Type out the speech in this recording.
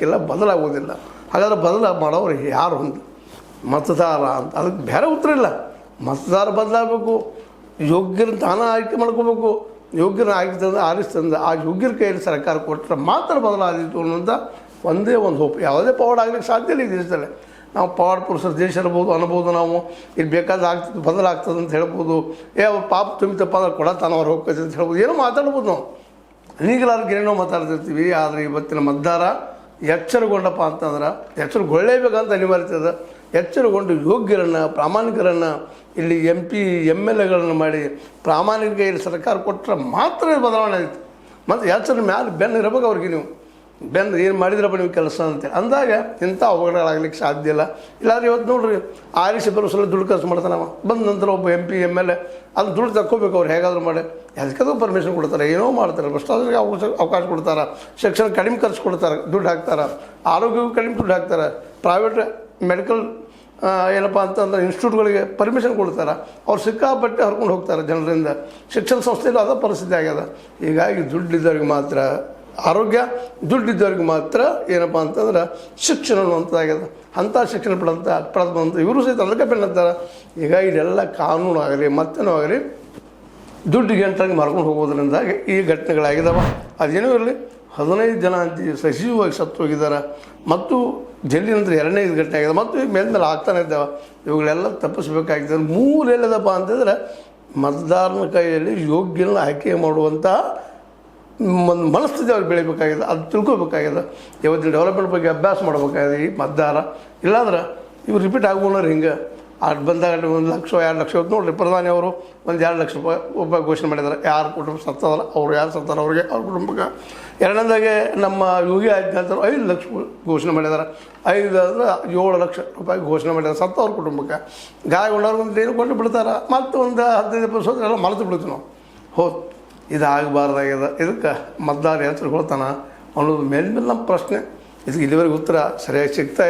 ಎಲ್ಲ ಬದಲಾಗೋದಿಲ್ಲ. ಹಾಗಾದ್ರೆ ಮಾಡೋರು ಯಾರು ಒಂದು ಮತದಾರ ಅಂತ ಅದಕ್ಕೆ ಬೇರೆ ಉತ್ತರ ಇಲ್ಲ. ಮತದಾರ ಬದಲಾಗಬೇಕು, ಯೋಗ್ಯರ ತಾನ ಆಯ್ಕೆ ಮಾಡ್ಕೋಬೇಕು, ಯೋಗ್ಯರ ಆಯ್ಕೆ ಆರಿಸ್ತಂದು ಆ ಯೋಗ್ಯರ ಕೈಯಲ್ಲಿ ಸರ್ಕಾರ ಕೊಟ್ಟರೆ ಮಾತ್ರ ಬದಲಾದಿತ್ತು ಅನ್ನೋಂಥ ಒಂದೇ ಒಂದು ಹೋಪ್. ಯಾವುದೇ ಪವಾಡ ಆಗ್ಲಿಕ್ಕೆ ಸಾಧ್ಯ ಇಲ್ಲ ಈ ದೇಶದಲ್ಲಿ. ನಾವು ಪವಾಡ ಪುರುಷರ ದೇಶ ಇರ್ಬೋದು ಅನ್ಬೋದು, ನಾವು ಇಲ್ಲಿ ಬೇಕಾದ್ರೆ ಆಗ್ತದೆ ಬದಲಾಗ್ತದೆ ಅಂತ ಹೇಳ್ಬೋದು. ಪಾಪ ತುಂಬಿತಪ್ಪ ಅಂದ್ರೆ ಕೊಡತಾನ ಅವ್ರು ಹೋಗ್ತದೆ ಅಂತ ಹೇಳ್ಬೋದು, ಏನೋ ಮಾತಾಡ್ಬೋದು. ನಾವು ಈಗಲಾದ್ರಿಗೆ ಏನೇನೋ ಮಾತಾಡ್ತಿರ್ತೀವಿ. ಆದರೆ ಇವತ್ತಿನ ಮತದಾರ ಎಚ್ಚರಗೊಂಡಪ್ಪ ಅಂತಂದ್ರೆ ಎಚ್ಚರಗೊಳ್ಳೇಬೇಕಂತ ಅನಿವಾರ್ಯತೆ ಅದ. ಎಚ್ಚರಗೊಂಡು ಯೋಗ್ಯರನ್ನು ಪ್ರಾಮಾಣಿಕರನ್ನು ಇಲ್ಲಿ MP MLA ಗಳನ್ನು ಮಾಡಿ ಪ್ರಾಮಾಣಿಕ ಇಲ್ಲಿ ಸರ್ಕಾರ ಕೊಟ್ಟರೆ ಮಾತ್ರ ಬದಲಾವಣೆ ಆಯಿತು. ಮತ್ತು ಎಚ್ಚರ ಮ್ಯಾಲೆ ಬೆನ್ನು ಇರಬೇಕು ಅವ್ರಿಗೆ. ನೀವು ಬೆನ್ನು ಏನು ಮಾಡಿದ್ರಪ್ಪ ನೀವು ಕೆಲಸ ಅಂತೇಳಿ ಅಂದಾಗ ಇಂಥ ಅವಘಡಗಳಾಗ್ಲಿಕ್ಕೆ ಸಾಧ್ಯ ಇಲ್ಲ. ಇಲ್ಲಾಂದ್ರೆ ಇವತ್ತು ನೋಡ್ರಿ ಆರಿಸಿ ಬರೋ ಸಲ ದುಡ್ಡು ಖರ್ಚು ಮಾಡ್ತಾನೆ. ಬಂದ ನಂತರ ಒಬ್ಬ MP MLA ಅದನ್ನು ದುಡ್ಡು ತಕ್ಕೋಬೇಕು. ಅವ್ರು ಹೇಗಾದರೂ ಮಾಡಿ ಅದಕ್ಕದು ಪರ್ಮಿಷನ್ ಕೊಡ್ತಾರೆ, ಏನೋ ಮಾಡ್ತಾರೆ, ಭ್ರಷ್ಟಾಚಾರಕ್ಕೆ ಅವಕಾಶ ಕೊಡ್ತಾರೆ, ಶಿಕ್ಷಣ ಕಡಿಮೆ ಖರ್ಚು ಕೊಡ್ತಾರೆ, ದುಡ್ಡು ಹಾಕ್ತಾರೆ, ಆರೋಗ್ಯಕ್ಕೂ ಕಡಿಮೆ ದುಡ್ಡು ಹಾಕ್ತಾರೆ, ಪ್ರೈವೇಟ್ ಮೆಡಿಕಲ್ ಏನಪ್ಪ ಅಂತಂದ್ರೆ ಇನ್ಸ್ಟಿಟ್ಯೂಟ್ಗಳಿಗೆ ಪರ್ಮಿಷನ್ ಕೊಡ್ತಾರೆ. ಅವ್ರು ಸಿಕ್ಕಾಪಟ್ಟೆ ಹರ್ಕೊಂಡು ಹೋಗ್ತಾರೆ ಜನರಿಂದ. ಶಿಕ್ಷಣ ಸಂಸ್ಥೆಯಲ್ಲೂ ಅದೇ ಪರಿಸ್ಥಿತಿ ಆಗ್ಯದ. ಹೀಗಾಗಿ ದುಡ್ಡಿದ್ದವ್ರಿಗೆ ಮಾತ್ರ ಆರೋಗ್ಯ, ದುಡ್ಡಿದ್ದವ್ರಿಗೆ ಮಾತ್ರ ಏನಪ್ಪ ಅಂತಂದ್ರೆ ಶಿಕ್ಷಣ ಅನ್ನುವಂಥದ್ದಾಗ್ಯದ. ಅಂಥ ಶಿಕ್ಷಣ ಪಡೆದಂಥ ಇವರು ಸಹಿತ ಅದಕ್ಕೆ ಬೆನ್ನತ್ತಾರೆ. ಹೀಗಾಗಿ ಇದೆಲ್ಲ ಕಾನೂನು ಆಗಲಿ ಮತ್ತೇನೋ ಆಗಲಿ ದುಡ್ಡಿಗೆ ಗಂಟಾಗಿ ಮಾರ್ಕೊಂಡು ಹೋಗೋದ್ರಿಂದಾಗಿ ಈ ಘಟನೆಗಳಾಗಿದ್ದಾವೆ. ಅದೇನೂ ಇರಲಿ, 15 ಜನ ಅಂತ ಸಜೀವವಾಗಿ ಸತ್ತು ಹೋಗಿದ್ದಾರೆ. ಮತ್ತು ಜಲ್ಲಿ ನಂತರ 2ನೇ ಘಟನೆ ಆಗಿದೆ. ಮತ್ತು ಈಗ ಮೇಲ್ಮೇಲೆ ಆಗ್ತಾನೆ ಇದ್ದಾವೆ. ಇವುಗಳೆಲ್ಲ ತಪ್ಪಿಸ್ಬೇಕಾಗಿದೆ. ಮೂರು ಎಲ್ಲದಪ್ಪ ಅಂತಂದರೆ ಮತದಾರನ ಕೈಯಲ್ಲಿ ಯೋಗ್ಯನ ಆಯ್ಕೆ ಮಾಡುವಂಥ ಒಂದು ಮನಸ್ಥಿತಿ ಅವ್ರಿಗೆ ಬೆಳಿಬೇಕಾಗಿದೆ. ಅದು ತಿಳ್ಕೊಬೇಕಾಗಿದೆ. ಇವತ್ತಿನ ಡೆವಲಪ್ಮೆಂಟ್ ಬಗ್ಗೆ ಅಭ್ಯಾಸ ಮಾಡಬೇಕಾಗಿದೆ ಈ ಮತದಾರ. ಇಲ್ಲಾಂದ್ರೆ ಇವು ರಿಪೀಟ್ ಆಗೋಣರು ಹಿಂಗೆ ಅದು ಬಂದಾಗ 1 ಲಕ್ಷ 2 ಲಕ್ಷ ಇವತ್ತು ನೋಡಿರಿ ಪ್ರಧಾನಿ ಅವರು 1-2 ಲಕ್ಷ ರೂಪಾಯಿ ಘೋಷಣೆ ಮಾಡಿದ್ದಾರೆ. ಯಾರು ಕುಟುಂಬ ಸತ್ತದಲ್ಲ ಅವ್ರು ಯಾರು ಸತ್ತಾರ ಅವ್ರಿಗೆ ಅವ್ರ ಕುಟುಂಬಕ್ಕೆ. ಎರಡನೇದಾಗೆ ನಮ್ಮ ಯೋಗಿ ಆದಿತ್ಯನಾಥರು 5 ಲಕ್ಷ ಘೋಷಣೆ ಮಾಡಿದ್ದಾರೆ. 5 ಅಂದರೆ 7 ಲಕ್ಷ ರೂಪಾಯಿ ಘೋಷಣೆ ಮಾಡಿದ್ದಾರೆ ಸತ್ತವ್ರ ಕುಟುಂಬಕ್ಕೆ. ಗಾಯಗೊಂಡವ್ರಿಗೆ ಒಂದು ಏನು ಕೊಟ್ಟು ಬಿಡ್ತಾರೆ. ಮತ್ತು ಒಂದು 15-20 ಎಲ್ಲ ಮರೆತು ಬಿಡ್ತೀವಿ ನಾವು. ಹೋದ್ ಇದಾಗಬಾರ್ದಾಗ್ಯದ. ಇದಕ್ಕೆ ಮತದಾರ ಎಚ್ಚರಗೊಳ್ತಾನ ಅನ್ನೋದು ಮೇಲ್ಮೇಲೆ ನಮ್ಮ ಪ್ರಶ್ನೆ. ಇದಕ್ಕೆ ಇಲ್ಲಿವರೆಗೆ ಉತ್ತರ ಸರಿಯಾಗಿ ಸಿಗ್ತಾ